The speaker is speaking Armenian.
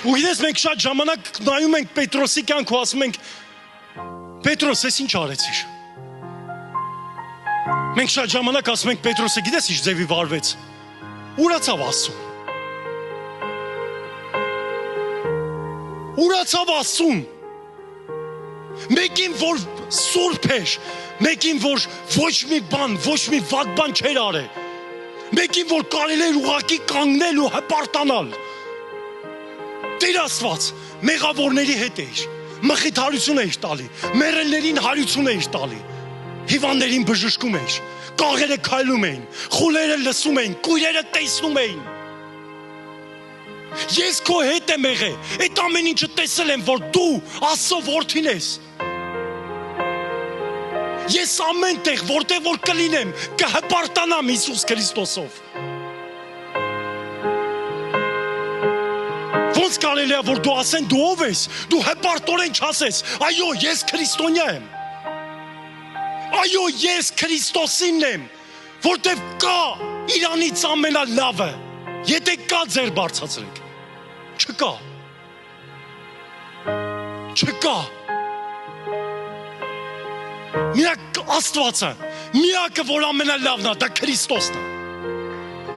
Ու գիտես մենք շատ ժամանակ նայում ենք Պետրոսի կյանք ու ասում ենք Պետրոս, ես ինչ արեցիր։ Մենք շատ ժամանակ ասում ենք Պետրոսը գիտես ինչ ձևի վարվեց։ Ուրացավ Աստծուն։ Ուրացավ Աստծուն։ Մեկին որ սուրբ էր, մեկին որ ոչ մի բան, ոչ մի վատ բան չէր արել։ Մեկին որ կարելի էր ուղղակի կանգնել ու հպարտանալ։ Տեր Աստված մեղավորների հետ էր, մխիթարություն էր տալի, մեռելներին հարություն էր տալի, հիվանդներին բժշկում էր, կաղերը քայլում էին, խուլերը լսում էին, կույրերը տեսնում էին։ Ես քո հետ եմ եղել, այդ ամեն ինչը տեսել եմ, որ դու Աստծո որդին ես։ Ես ամեն տեղ, որտեղ որ կլինեմ, կհպարտանամ Հիսուս Քրիստոսով։ Ոնց կարելի է որ դու ասեն դու ով ես, դու հպարտորեն չասես, այո, ես քրիստոնյա եմ։ Այո, ես Քրիստոսինն եմ, որտեղ կա Իրանից ամենալավը։ Եթե կա ձեր բարձրացրեք։ Չկա։ Չկա։ Միակ Աստվածը, միակը որ ամենալավն է, դա Քրիստոսն է։